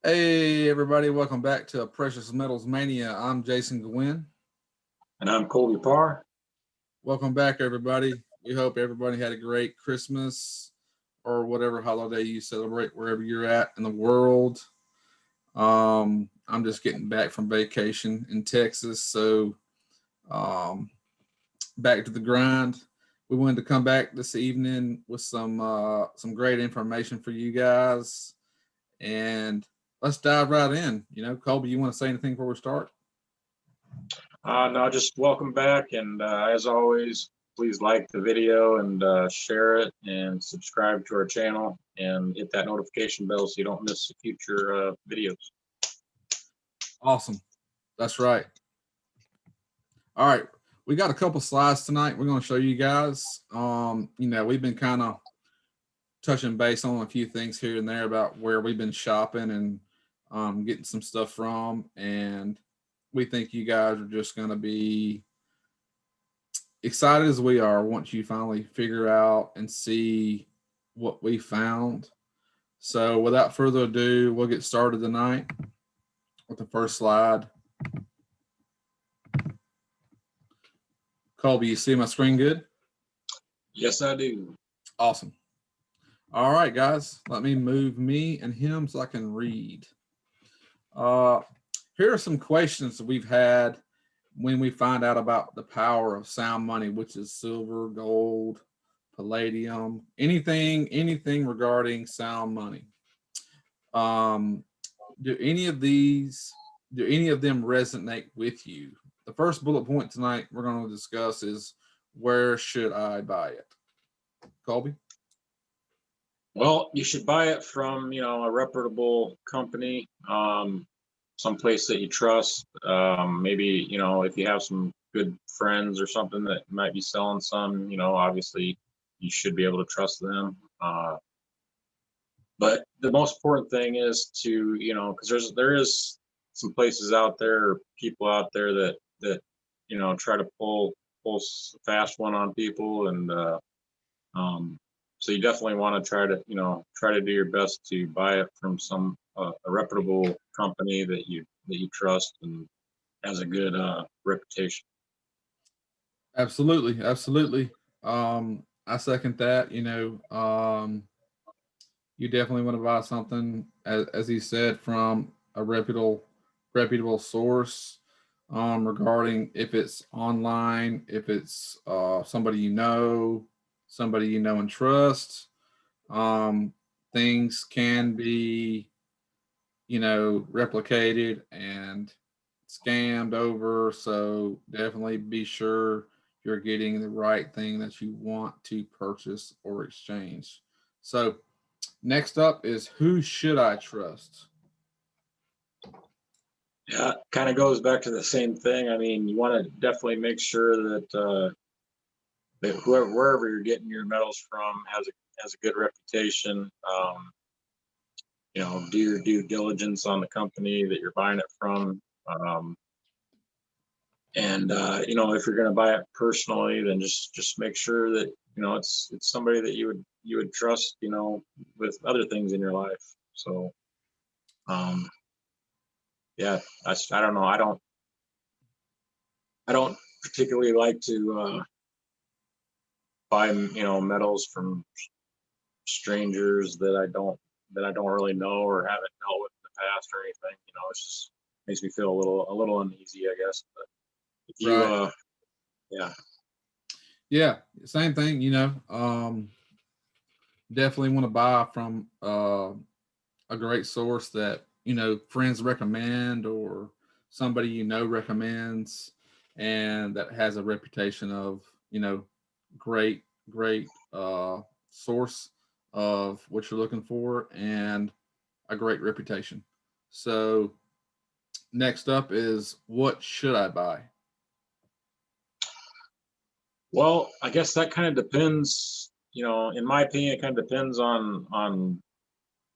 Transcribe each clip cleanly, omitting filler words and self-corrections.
Hey everybody, welcome back to Precious Metals Mania. I'm Jason Gwynn. And I'm Colby Parr. Welcome back everybody. We hope everybody had a great Christmas or whatever holiday you celebrate wherever you're at in the world. I'm just getting back from vacation in Texas, so um, back to the grind. We wanted to come back this evening with some great information for you guys, and let's dive right in. Colby, you want to say anything before we start? No, just welcome back. And as always, please like the video and share it and subscribe to our channel and hit that notification bell so you don't miss future videos. Awesome. That's right. All right. We got a couple slides tonight. We're going to show you guys. We've been kind of touching base on a few things here and there about where we've been shopping and getting some stuff from. And we think you guys are just going to be excited as we are once you finally figure out and see what we found. So, without further ado, we'll get started tonight with the first slide. Colby, you see my screen good? Yes, I do. Awesome. All right, guys, let me move me and him so I can read. Here are some questions that we've had when we find out about the power of sound money, which is silver, gold, palladium, anything regarding sound money. Um, do any of them resonate with you? The first bullet point tonight we're going to discuss is where should I buy it? Colby? Well, you should buy it from, a reputable company, someplace that you trust. Maybe, if you have some good friends or something that might be selling some, obviously you should be able to trust them. But the most important thing is to, because there is some places out there, or people out there that try to pull a fast one on people, and so you definitely want to try to do your best to buy it from some a reputable company that you trust and has a good reputation. Absolutely, absolutely. I second that. You definitely want to buy something, as he said, from a reputable source. Regarding if it's online, if it's somebody you know and trust. Um, Things can be, replicated and scammed over. So definitely be sure you're getting the right thing that you want to purchase or exchange. So next up is who should I trust? Yeah, kind of goes back to the same thing. I mean, you want to definitely make sure that wherever you're getting your metals from has a good reputation. Do your due diligence on the company that you're buying it from. And if you're going to buy it personally, then just make sure that it's somebody that you would trust, with other things in your life. So yeah, I don't know. I don't particularly like to buy metals from strangers that I don't really know or haven't dealt with in the past or anything. It's just makes me feel a little uneasy, I guess. But if you Right. yeah. Yeah. Same thing. Definitely want to buy from a great source that friends recommend or somebody recommends, and that has a reputation of great source of what you're looking for and a great reputation. So next up is what should I buy? Well, I guess that kind of depends. In my opinion, it kind of depends on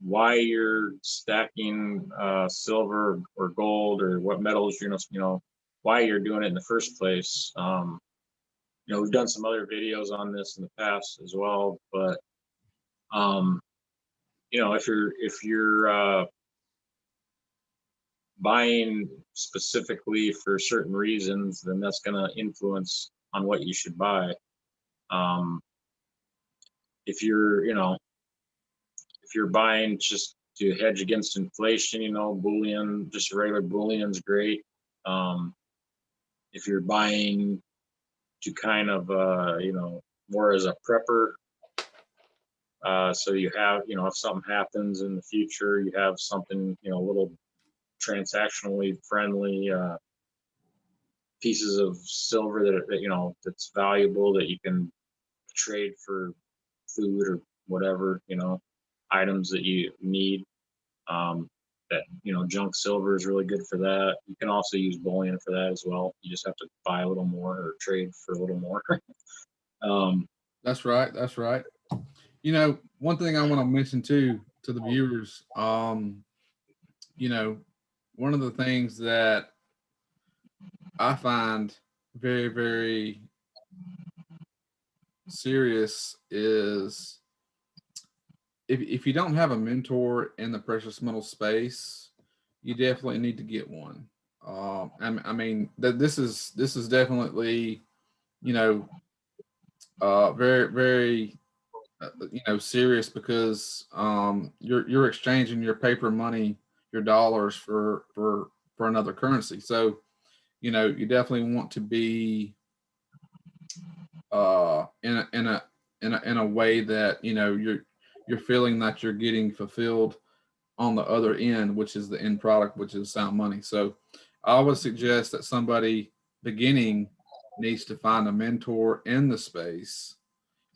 why you're stacking silver or gold or what metals why you're doing it in the first place. We've done some other videos on this in the past as well, but if you're buying specifically for certain reasons, then that's going to influence on what you should buy. Um, if you're, if you're buying just to hedge against inflation, bullion, just regular bullion's great. Um, if you're buying to kind of, more as a prepper, so you have, if something happens in the future, you have something, a little transactionally friendly pieces of silver that's valuable that you can trade for food or whatever, items that you need. That junk silver is really good for that. You can also use bullion for that as well. You just have to buy a little more or trade for a little more. um, That's right. That's right. One thing I want to mention too to the viewers, you know, one of the things that I find very, very serious is if you don't have a mentor in the precious metal space, you definitely need to get one. I mean that this is definitely you know very very serious because you're exchanging your paper money, your dollars for another currency. So you definitely want to be in a way that you're feeling that you're getting fulfilled on the other end, which is the end product, which is sound money. So I would suggest that somebody beginning needs to find a mentor in the space.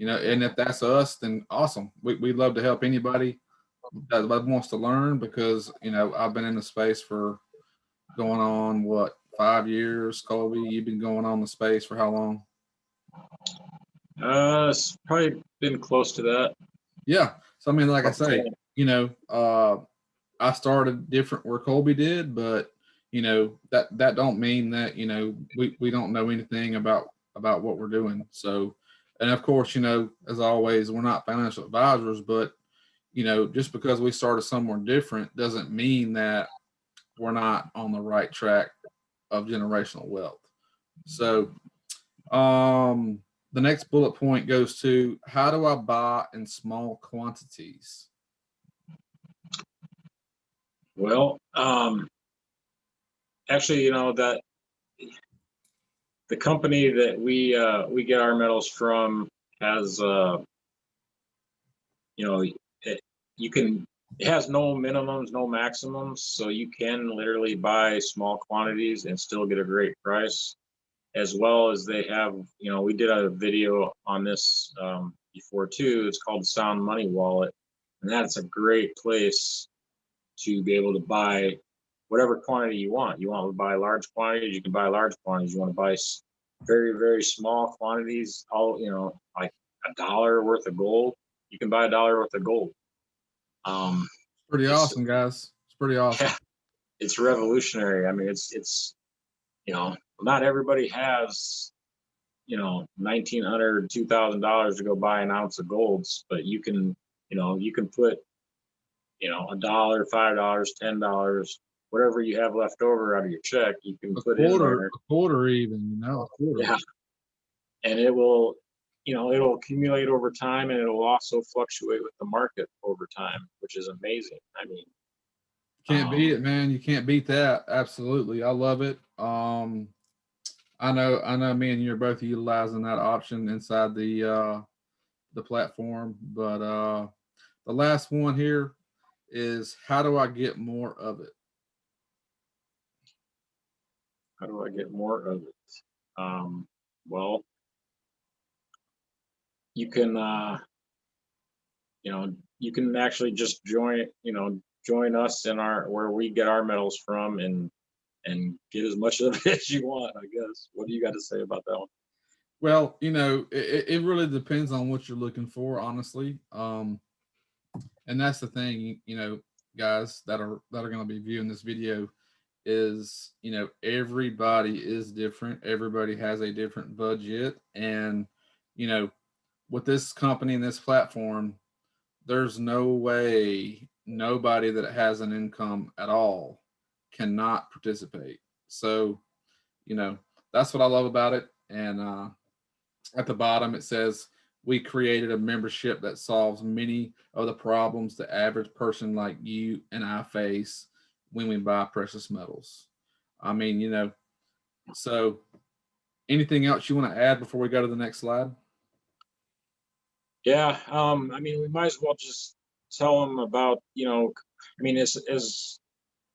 And if that's us, then awesome. We'd love to help anybody that wants to learn, because I've been in the space for going on what, 5 years. Colby, you've been going on the space for how long? it's probably been close to that. Yeah. So I mean, like I say, I started different where Colby did, but that don't mean that we don't know anything about what we're doing. So, and of course, as always, we're not financial advisors, but just because we started somewhere different doesn't mean that we're not on the right track of generational wealth. So, the next bullet point goes to, how do I buy in small quantities? Well, actually, that the company that we get our metals from has you know it, you can it has no minimums, no maximums, so you can literally buy small quantities and still get a great price. As well as they have, we did a video on this before too. It's called Sound Money Wallet, and that's a great place to be able to buy whatever quantity you want. You want to buy large quantities, you can buy large quantities. You want to buy very, very small quantities, like $1 worth of gold, you can buy $1 worth of gold. Pretty awesome, guys. It's pretty awesome. Yeah, it's revolutionary. I mean, it's not everybody has $1,900, $2,000 to go buy an ounce of golds, but you can put $1, $5, $10, whatever you have left over out of your check, you can put in there. A quarter even, a quarter. Yeah. And it'll accumulate over time, and it'll also fluctuate with the market over time, which is amazing. I mean, can't beat it, man. You can't beat that. Absolutely. I love it. I know me and you are both utilizing that option inside the platform, but the last one here is, how do I get more of it? How do I get more of it? Well, you can you can actually just join us in our where we get our metals from, and get as much of it as you want, I guess. What do you got to say about that one? Well, it really depends on what you're looking for, honestly. And that's the thing, guys that are going to be viewing this video, is everybody is different. Everybody has a different budget, and with this company and this platform, there's no way nobody that has an income at all cannot participate. So, you know, that's what I love about it. And at the bottom, it says, we created a membership that solves many of the problems the average person like you and I face when we buy precious metals. I mean, so anything else you want to add before we go to the next slide? Yeah, I mean, we might as well just tell them about, I mean, as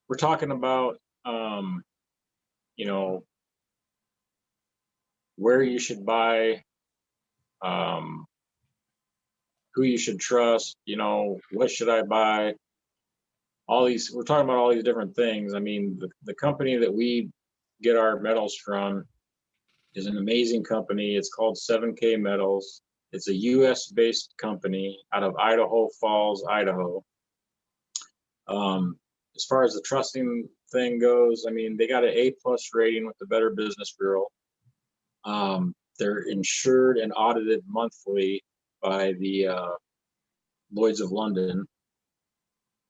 we're talking about, you know, where you should buy, um, who you should trust, what should I buy? We're talking about all these different things. I mean, the company that we get our metals from is an amazing company. It's called 7K Metals. It's a US based company out of Idaho Falls, Idaho. As far as the trusting thing goes, I mean, they got an A+ rating with the Better Business Bureau. They're insured and audited monthly by the Lloyd's of London.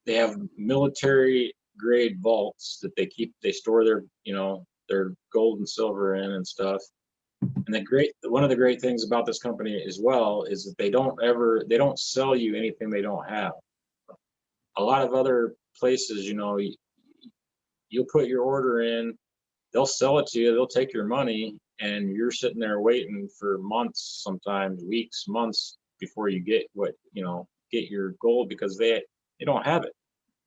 They have military grade vaults that they store their gold and silver in and stuff. And one of the great things about this company as well is that they don't sell you anything they don't have. A lot of other places, you'll put your order in, they'll sell it to you, they'll take your money, and you're sitting there waiting for months, sometimes weeks, months before you get your gold, because they don't have it.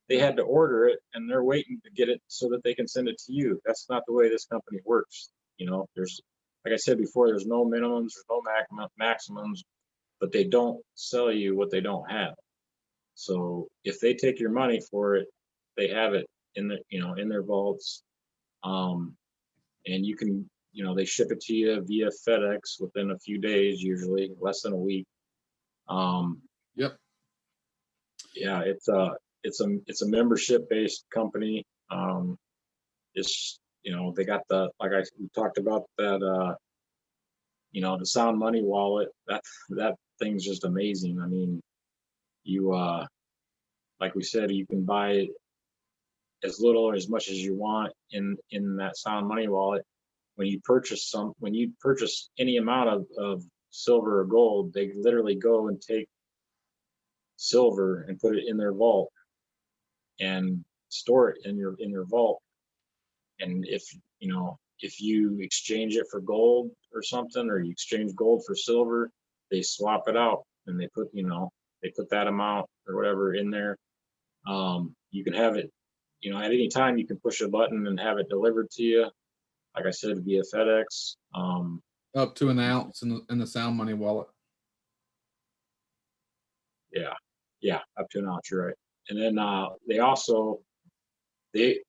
They had to order it, and they're waiting to get it so that they can send it to you. That's not the way this company works. There's, like I said before, there's no minimums, there's no maximums, but they don't sell you what they don't have. So if they take your money for it, they have it in their vaults. And you can, they ship it to you via FedEx within a few days, usually less than a week. Yep. Yeah, it's a membership based company. It's, they got like we talked about that, the Sound Money wallet. That thing's just amazing. I mean, you like we said, you can buy as little or as much as you want in that Sound Money wallet. When you purchase any amount of silver or gold, they literally go and take silver and put it in their vault and store it in your vault. And if you exchange it for gold or something, or you exchange gold for silver, they swap it out and they put that amount or whatever in there. You can have it, at any time you can push a button and have it delivered to you. Like I said, via FedEx. Up to an ounce in the Sound Money wallet. Yeah, up to an ounce. You're right. And then they also a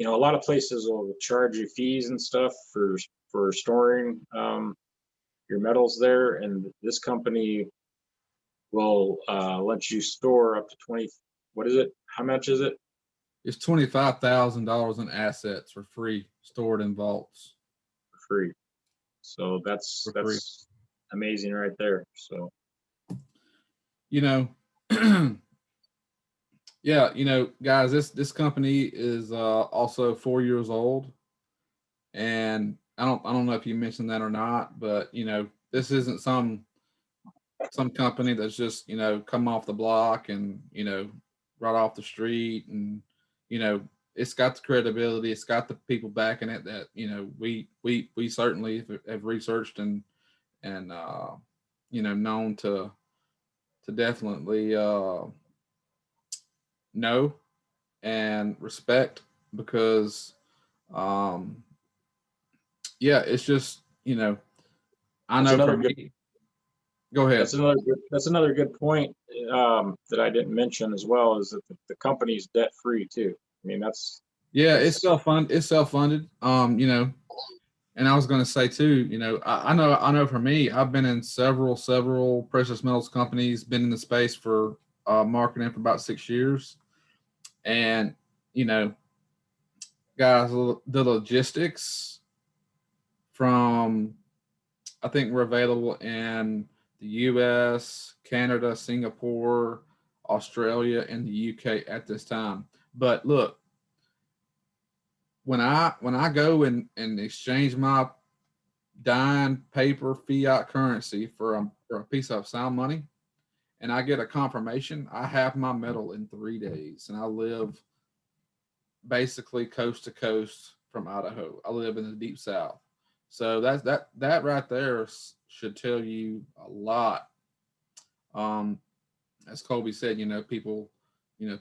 lot of places will charge you fees and stuff for storing your metals there, and this company will let you store up to 20. What is it? How much is it? It's $25,000 in assets for free, stored in vaults. For free. So that's amazing right there. So, yeah, guys, this company is also 4 years old, and I don't know if you mentioned that or not, but this isn't some company that's just come off the block and right off the street, and it's got the credibility, it's got the people backing it that we certainly have researched and known to definitely know and respect, because yeah, it's just I know for me. Go ahead. That's another good point that I didn't mention as well, is that the company's debt free too. I mean, it's self-funded. And I was going to say too, I know for me, I've been in several precious metals companies, been in the space for marketing for about 6 years, and guys, the logistics from, I think we're available in the US, Canada, Singapore, Australia, and the UK at this time. But look, when I go and exchange my dime paper fiat currency for a piece of sound money, and I get a confirmation, I have my metal in 3 days, and I live basically coast to coast from Idaho. I live in the deep south, so that right there should tell you a lot. Um, as Colby said, people,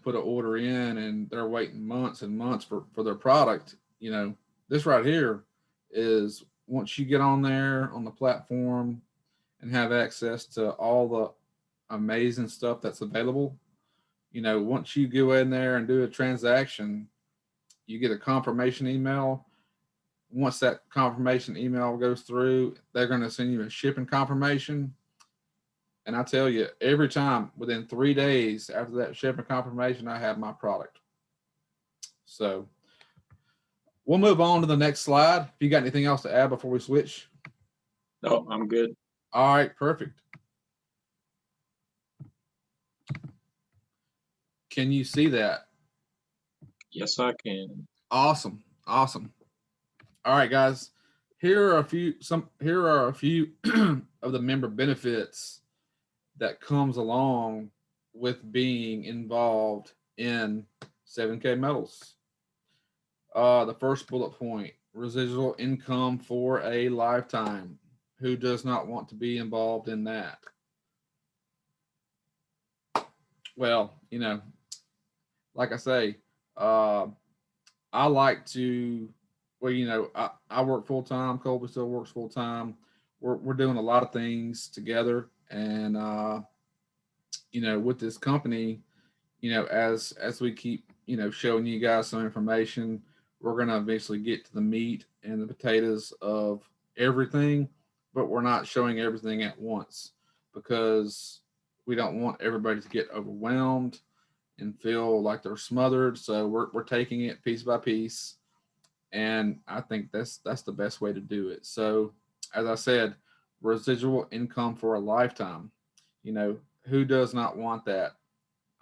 put an order in and they're waiting months and months for their product. This right here is once you get on there on the platform and have access to all the amazing stuff that's available. Once you go in there and do a transaction, you get a confirmation email. Once that confirmation email goes through, they're going to send you a shipping confirmation. And I tell you, every time within 3 days after that shipping confirmation, I have my product. So we'll move on to the next slide. If you got anything else to add before we switch? No, I'm good. All right, perfect. Can you see that? Yes, I can. Awesome. Awesome. All right, guys. Here are a few of the member benefits that comes along with being involved in 7K metals. The first bullet point: residual income for a lifetime. Who does not want to be involved in that? Well, like I say, uh, I like to, well, I work full time. Colby still works full time. We're doing a lot of things together, and with this company, as we keep showing you guys some information, we're gonna eventually get to the meat and the potatoes of everything, but we're not showing everything at once because we don't want everybody to get overwhelmed and feel like they're smothered. So we're taking it piece by piece, and I think that's the best way to do it. So, as I said, residual income for a lifetime. Who does not want that?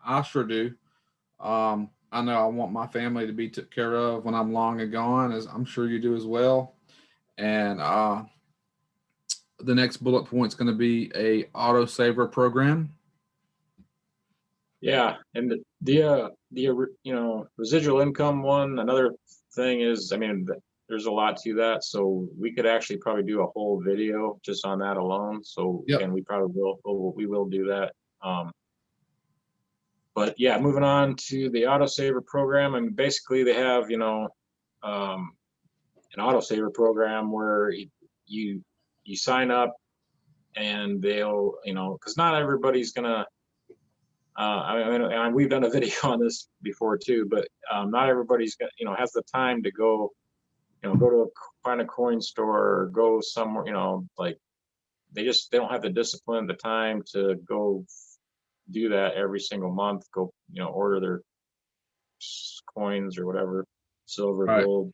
I sure do. I know I want my family to be took care of when I'm long and gone, as I'm sure you do as well. And the next bullet point is going to be a autosaver program. Yeah, and residual income one. Another thing is, I mean, there's a lot to that, so we could actually probably do a whole video just on that alone. So, Yep. and we probably we will do that. But yeah, moving on to the autosaver program, and basically they have um, an autosaver program where you sign up and they'll because not everybody's gonna we've done a video on this before too, but not everybody's got has the time to go go to find a coin store or go somewhere like they don't have the discipline, the time to go do that every single month. Go order their coins or whatever, silver, Right. gold.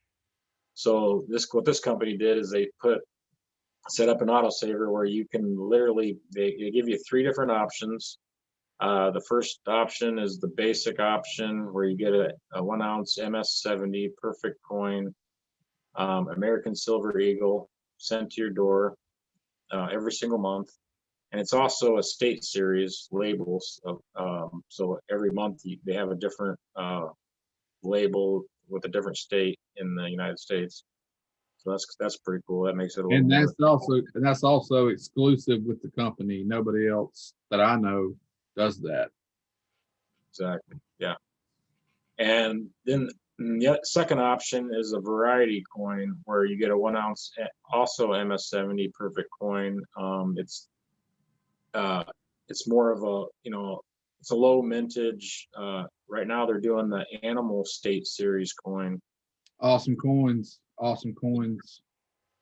So what this company did is they set up an autosaver where you can literally they give you three different options. The first option is the basic option where you get a 1 ounce MS70 perfect coin, American Silver Eagle sent to your door every single month. And it's also a state series labels. So every month they have a different label with a different state in the United States. So that's pretty cool. That makes it a little And more that's also exclusive with the company. Nobody else that I know does that. exactly. Yeah. And then the second option is a variety coin where you get a 1 ounce, also MS70 perfect coin. Uh, it's more of a, it's a low mintage. Right now they're doing the Animal State Series coin. Awesome coins. Awesome coins.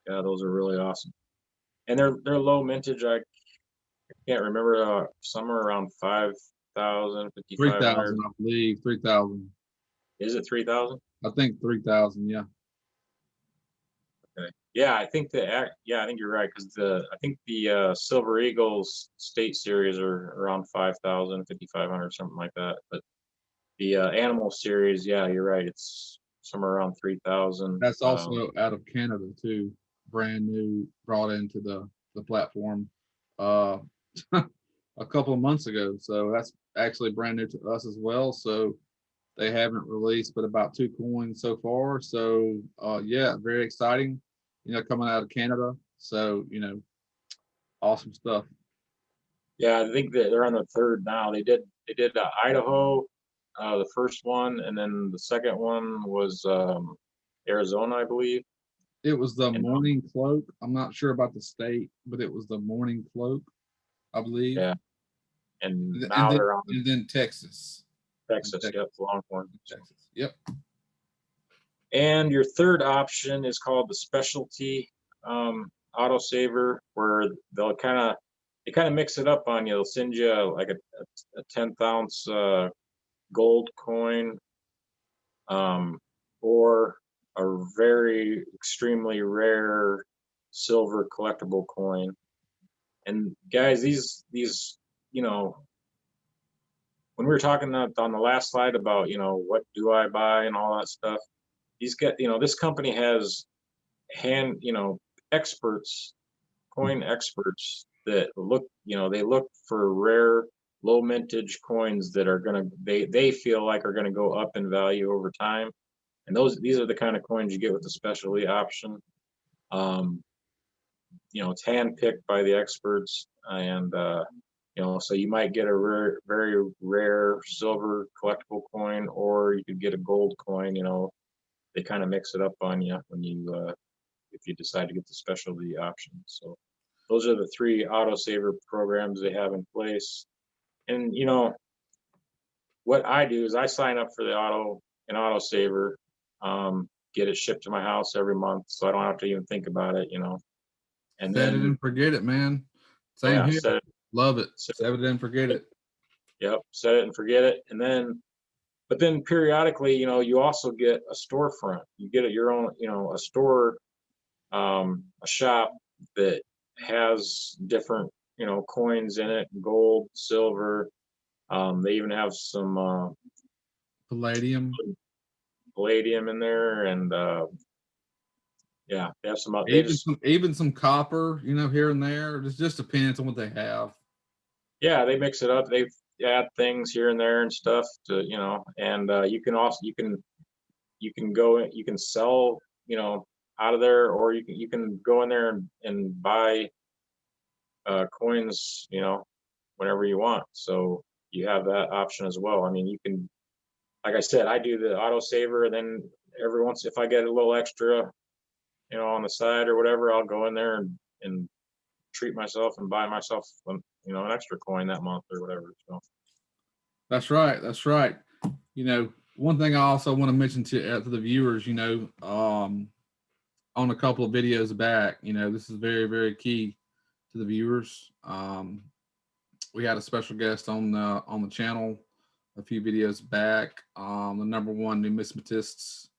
Yeah, those are really awesome. And they're low mintage. I can't remember, somewhere around 5,000, 3,000, 5,500. I believe. 3,000. Is it 3,000? I think 3,000. Yeah. Okay. Yeah, I think I think you're right because I think the Silver Eagles State Series are around 5,000, 5,500, something like that. But the Animal Series, yeah, you're right. It's somewhere around 3,000. That's also out of Canada too, brand new, brought into the platform uh, a couple of months ago. So that's actually brand new to us as well. So they haven't released but about 2 coins so far. So yeah, very exciting. Coming out of Canada. So awesome stuff. Yeah, I think that they're on the third now. They did Idaho, the first one, and then the second one was Arizona, I believe. It was the And Morning Cloak. I'm not sure about the state, but it was the Morning Cloak, I believe. yeah, and And now then they're on and then Texas. And Texas. Yep, Texas. Longhorn. Texas. Yep. And your third option is called the specialty autosaver, where they kind of mix it up on you. They'll send you like a 10th ounce gold coin, or a very extremely rare silver collectible coin. And guys, these when we were talking on the last slide about what do I buy and all that stuff, this company has hand experts, coin experts that they look for rare low mintage coins that are going to they feel like are going to go up in value over time, and these are the kind of coins you get with the specialty option. um it's hand picked by the experts, and so you might get a very rare silver collectible coin, or you could get a gold coin. They kind of mix it up on you when you if you decide to get the specialty option. So those are the three autosaver programs they have in place. And what I do is I sign up for an autosaver, get it shipped to my house every month, so I don't have to even think about it. And Set it then and forget it, man. Same yeah, here. Love it. Set it and forget it. yep, set it and forget it. But then periodically, you also get a storefront. You get your own, a store, a shop that has different, coins in it, gold, silver. They even have some Palladium. palladium in there, and yeah, they have some. They Even just some copper, here and there. It just depends on what they have. yeah, they mix it up. They add things here and there and stuff to and you can also you can sell out of there, or you can go in there and buy coins whenever you want. So you have that option as well. I mean, you can, like I said, I do the auto saver, and then every once if I get a little extra on the side or whatever, I'll go in there and treat myself and buy myself an extra coin that month or whatever. So That's right. That's right. One thing I also want to mention to the viewers, on a couple of videos back, this is very, very key to the viewers. We had a special guest on the channel a few videos back. The number one numismatists,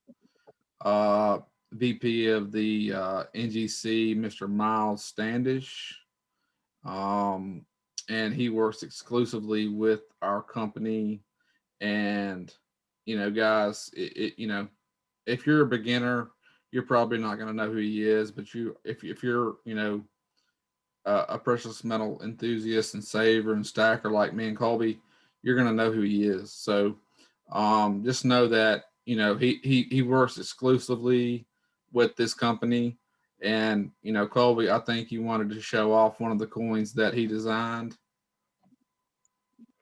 uh, VP of the NGC, Mr. Miles Standish, um, and he works exclusively with our company. And guys, if you're a beginner, you're probably not going to know who he is. But if you're a precious metal enthusiast and saver and stacker like me and Colby, you're going to know who he is. So just know that he works exclusively with this company. And Colby, I think you wanted to show off one of the coins that he designed.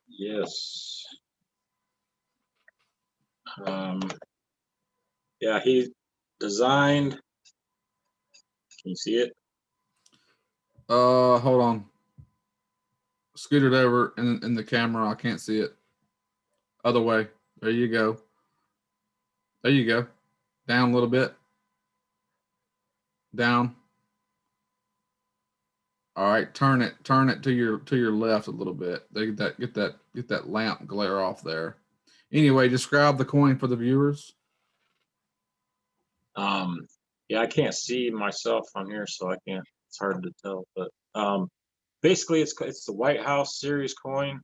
yes, um, yeah, he designed. Can you see it? Hold on. Scoot it over in the camera. I can't see it. Other way. There you go. There you go. Down a little bit. Down. All right. Turn it to your left a little bit. Get that lamp glare off there. Anyway, describe the coin for the viewers. Um, yeah, I can't see myself on here, so I can't. It's hard to tell, but basically, it's the White House series coin.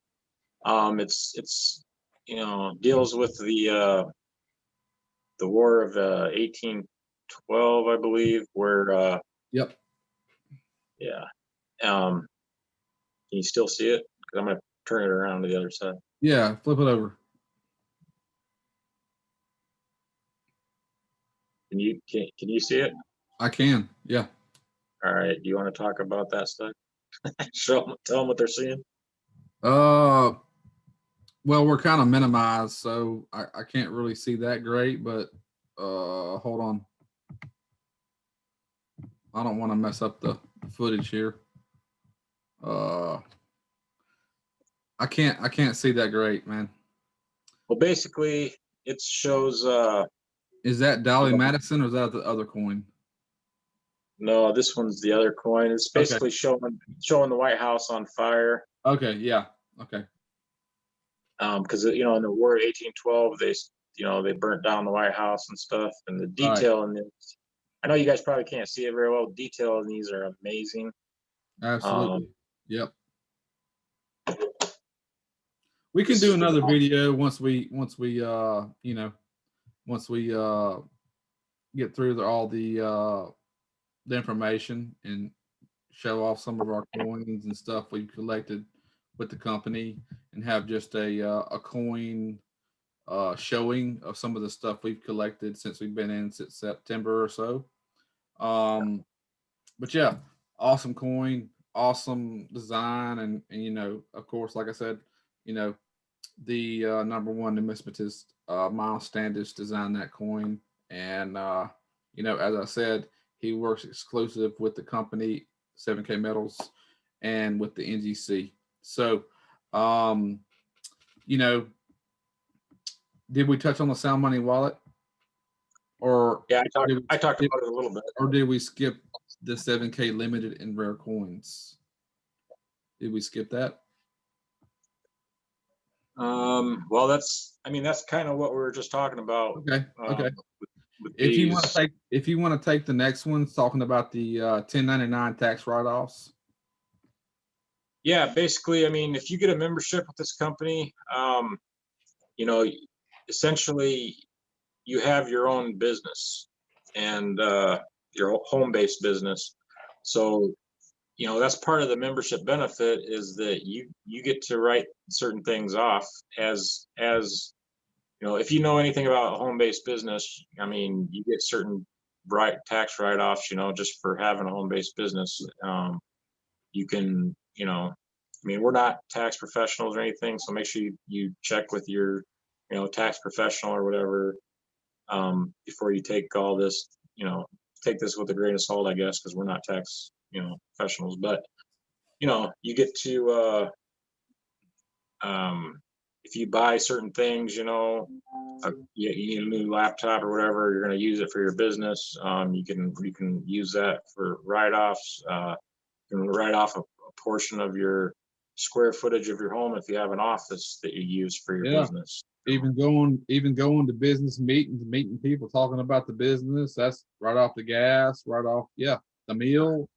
It's deals with the the War of 1812, I believe, where Yep. yeah. Can you still see it? Because I'm gonna turn it around to the other side. Yeah. Flip it over. Can you see it? I can. Yeah. All right. Do you want to talk about that stuff? Tell them what they're seeing. Uh, well, we're kind of minimized, so I can't really see that great, but hold on. I don't want to mess up the footage here. Uh, I can't see that great, man. Well, basically, it shows. Is that Dolly Madison or is that the other coin? No, this one's the other coin. It's Okay. basically showing the White House on fire. Okay. Yeah. Okay. Because in the War of 1812, they burnt down the White House and stuff. And the Right. detail in this, I know you guys probably can't see it very well. Detail in these are amazing. Absolutely. Yep. We can do another video once we get through all the information and show off some of our coins and stuff we've collected with the company and have just a coin showing of some of the stuff we've collected since we've been in since September or so. But yeah, awesome coin, awesome design, and of course, like I said, you know, the number one numismatist Miles Standish designed that coin, and as I said, he works exclusive with the company 7K Metals and with the NGC. So, um, you know, did we touch on the Sound Money wallet, or Yeah, I talked did, about it a little bit. or did we skip the 7K limited and rare coins? Did we skip that? Well, that's kind of what we were just talking about. Okay. Okay. With If you want to these. take the next one, talking about the 1099 tax write-offs. Yeah, basically, if you get a membership with this company, you know, essentially you have your own business and your home-based business. So, that's part of the membership benefit is that you get to write certain things off as if you know anything about home-based business, you get certain tax write-offs, just for having a home-based business. You can, we're not tax professionals or anything, so make sure you check with your, tax professional or whatever, before you take all this, take this with a grain of salt, I guess, because we're not tax, professionals. But, you get to, if you buy certain things, you need a new laptop or whatever, you're going to use it for your business. You can use that for write-offs. You can write off a portion of your square footage of your home if you have an office that you use for your Yeah. business. Even going to business meetings, meeting people, talking about the business. That's right off the gas, right off. Yeah, the meal.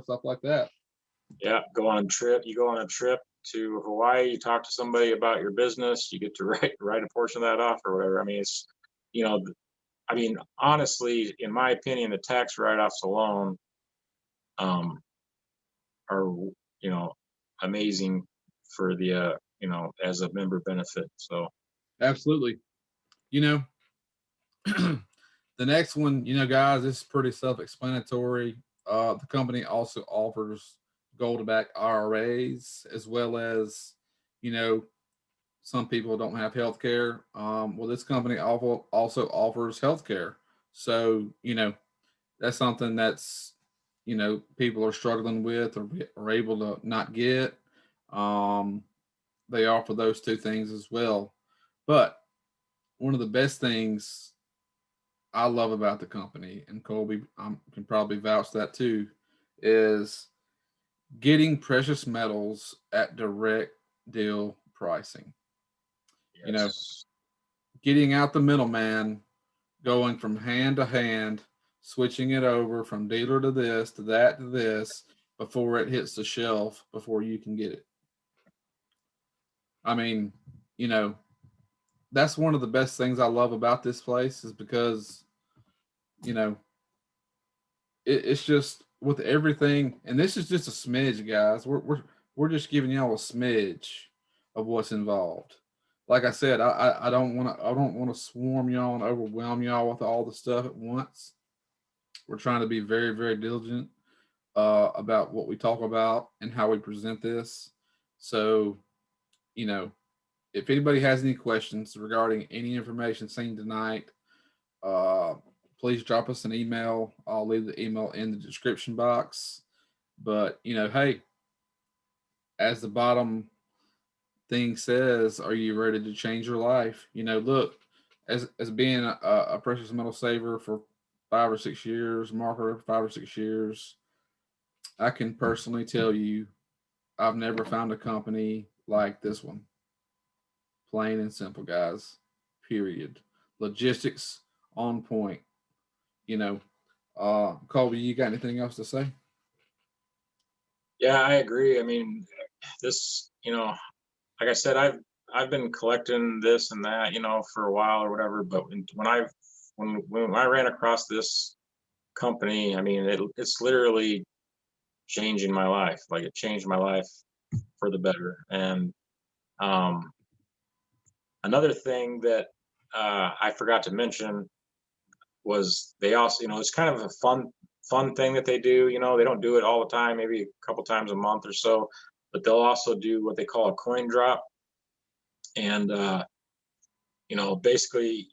Stuff like that. Yeah, you go on a trip to Hawaii, you talk to somebody about your business, you get to write a portion of that off or whatever. You know, honestly, in my opinion, the tax write-offs alone um, are amazing for the as a member benefit. So Absolutely. You know, the next one, guys, this is pretty self-explanatory. The company also offers gold-back IRAs, as well as, you know, some people don't have health care. Well, this company also offers health care. So, that's something that's, people are struggling with or are able to not get. Um, they offer those two things as well. But one of the best things I love about the company, and Colby can probably vouch that too, is getting precious metals at direct deal pricing. yes. Getting out the middleman, going from hand to hand, switching it over from dealer to this to that to this before it hits the shelf before you can get it. I mean, you know, that's one of the best things I love about this place is because, you know, it's just with everything, and this is just a smidge, guys. We're just giving y'all a smidge of what's involved. Like I said, I don't want to swarm y'all and overwhelm y'all with all the stuff at once. We're trying to be very very diligent about what we talk about and how we present this. So, you know, if anybody has any questions regarding any information seen tonight, uh, please drop us an email. I'll leave the email in the description box. But, you know, hey, as the bottom thing says, are you ready to change your life? You know, look, as being a precious metal saver for 5 or 6 years, marker 5 or 6 years, I can personally tell you I've never found a company like this one. Plain and simple, guys. Period. Logistics on point. You know, Colby, you got anything else to say? Yeah, I agree. I mean, this, like I said, I've been collecting this and that, for a while or whatever. But when I ran across this company, I mean, it's literally changing my life. Like it changed my life for the better. And um, another thing that I forgot to mention was they also, it's kind of a fun thing that they do. They don't do it all the time, maybe a couple times a month or so, but they'll also do what they call a coin drop. And basically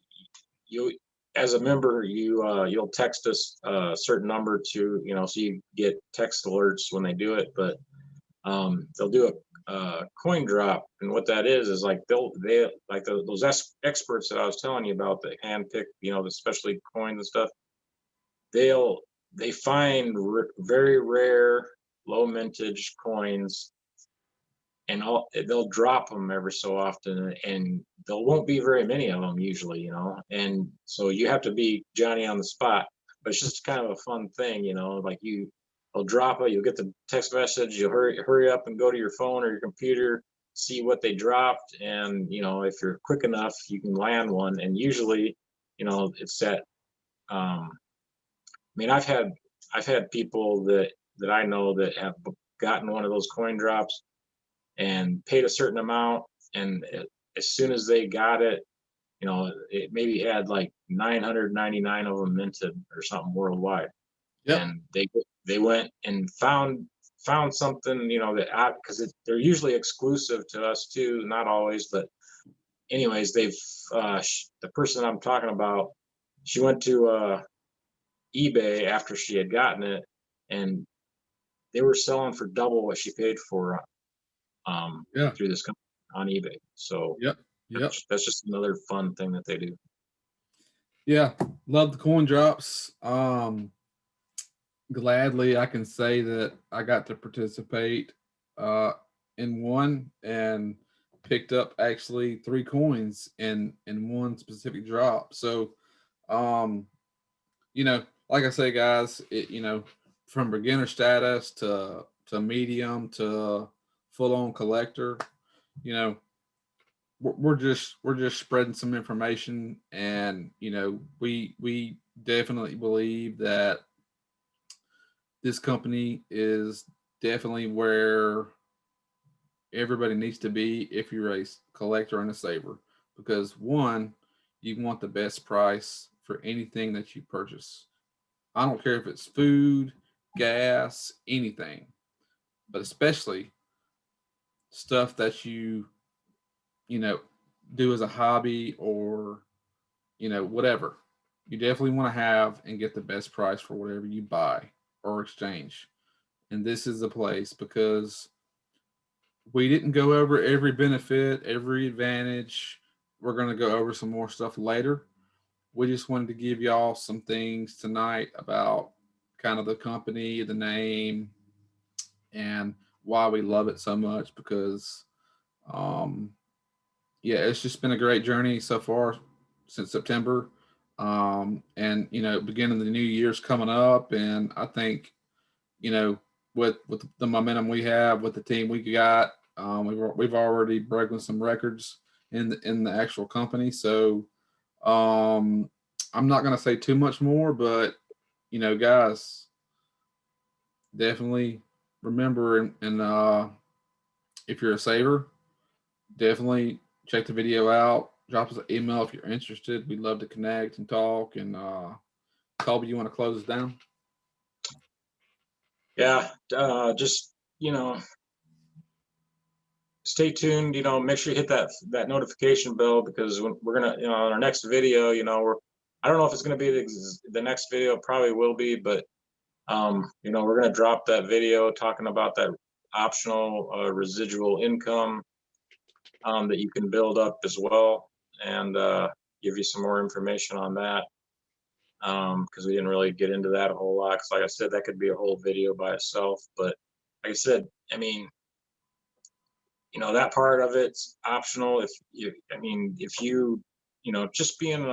you, as a member, you'll text us a certain number to, so you get text alerts when they do it. But they'll do a coin drop, and what that is like they like those experts that I was telling you about that handpick, the specialty coins and stuff. they'll they find very rare low mintage coins, and they'll drop them every so often, and there won't be very many of them usually, and so you have to be Johnny on the spot. But it's just kind of a fun thing, like they'll drop it, you'll get the text message, you'll hurry up and go to your phone or your computer, see what they dropped, and if you're quick enough you can land one. And usually, it's that I mean, I've had people that I know that have gotten one of those coin drops and paid a certain amount, and as soon as they got it, it maybe had like 999 of them minted or something worldwide. Yep. And they went and found something, that because they're usually exclusive to us too, not always, but anyways, the person I'm talking about, she went to eBay after she had gotten it, and they were selling for double what she paid for Yeah. through this company on eBay. So Yep. Yep. that's just another fun thing that they do. Yeah. Love the coin drops. Gladly, I can say that I got to participate uh, in one and picked up actually 3 coins in one specific drop. So, um, like I say, guys, from beginner status to medium to full on collector, you know, we're just spreading some information, and we definitely believe that this company is definitely where everybody needs to be if you're a collector and a saver, because one, you want the best price for anything that you purchase. I don't care if it's food, gas, anything, but especially stuff that you know do as a hobby, or whatever. You definitely want to have and get the best price for whatever you buy or exchange. And this is the place, because we didn't go over every benefit, every advantage. We're going to go over some more stuff later. We just wanted to give y'all some things tonight about kind of the company, the name, and why we love it so much, because um, yeah, it's just been a great journey so far since September. And beginning of the new year's coming up, and I think you know with the momentum we have with the team we got, we've already broken some records in the actual company. So um, I'm not gonna say too much more, but guys, definitely remember and if you're a saver, definitely check the video out. Drop us an email if you're interested. We'd love to connect and talk. And Colby, you want to close us down? Yeah, just stay tuned. Make sure you hit that notification bell, because we're gonna, on our next video, I don't know if it's gonna be the next video. Probably will be, but we're gonna drop that video talking about that optional residual income that you can build up as well, and give you some more information on that, because we didn't really get into that a whole lot. Because, like I said, that could be a whole video by itself. But like I said, I mean, that part of it's optional. If just being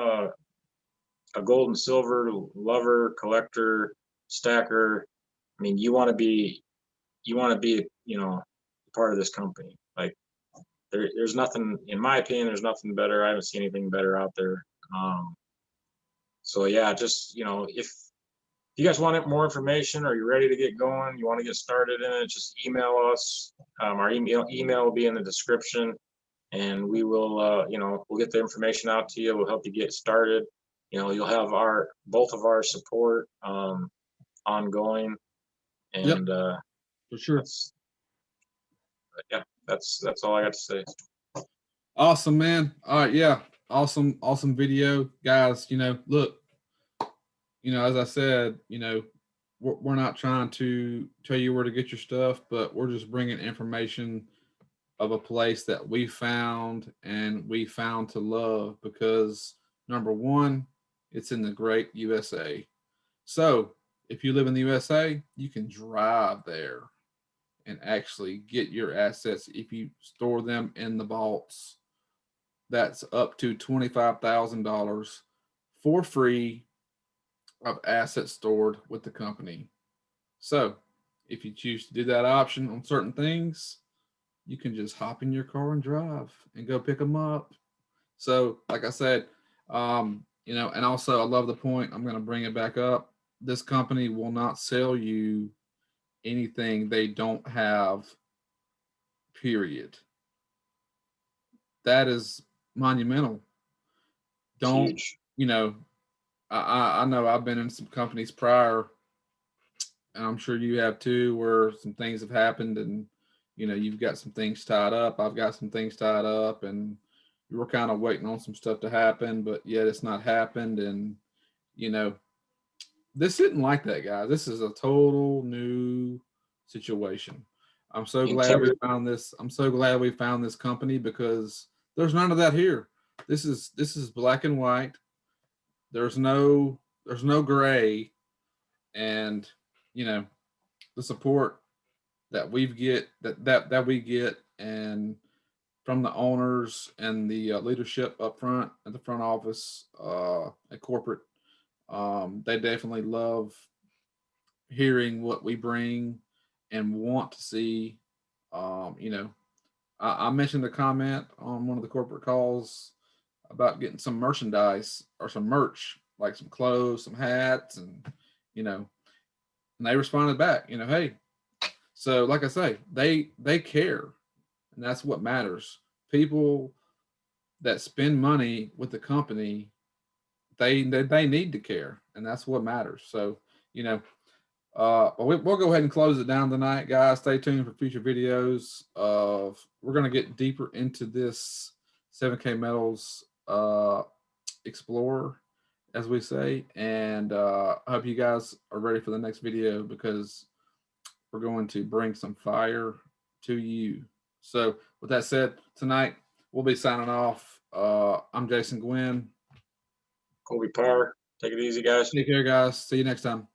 a gold and silver lover, collector, stacker, you want to be, part of this company. Like, there's nothing, in my opinion, there's nothing better. I haven't seen anything better out there. So yeah, just, if you guys want more information, or you're ready to get going, you want to get started in it, just email us. Our email will be in the description, and we will, we'll get the information out to you. We'll help you get started. You'll have both of our support ongoing, Yep, and for sure. yeah, that's all I got to say. Awesome, man. All right, yeah, awesome video, guys. Look, as I said, we're not trying to tell you where to get your stuff, but we're just bringing information of a place that we found and we found to love because number one, it's in the great USA. So if you live in the USA, you can drive there and actually get your assets if you store them in the vaults. That's up to $25,000 for free of assets stored with the company. So if you choose to do that option on certain things, you can just hop in your car and drive and go pick them up. So, like I said, and also I love the point. I'm going to bring it back up. This company will not sell you anything they don't have, period. That is monumental. Don't, Huge. you know, I know I've been in some companies prior, and I'm sure you have too, where some things have happened and, you've got some things tied up. I've got some things tied up, and you were kind of waiting on some stuff to happen, but yet it's not happened. And, you know, this isn't like that, guys. This is a total new situation. I'm so glad we Integrity. found this. I'm so glad we found this company because there's none of that here. This is black and white. There's no gray, and you know the support that we get and from the owners and the leadership up front at the front office at corporate. They definitely love hearing what we bring and want to see. I mentioned a comment on one of the corporate calls about getting some merchandise or some merch, like some clothes, some hats, and you know, and they responded back, hey. So, like I say, they care, and that's what matters. People that spend money with the company, they need to care, and that's what matters. So, you know, we'll go ahead and close it down tonight, guys. Stay tuned for future videos. Of We're gonna get deeper into this 7K Metals Explorer, as we say, and I hope you guys are ready for the next video because we're going to bring some fire to you. So, with that said, tonight we'll be signing off. I'm Jason Gwynn. Colby Power. Take it easy, guys. Take care, guys. See you next time.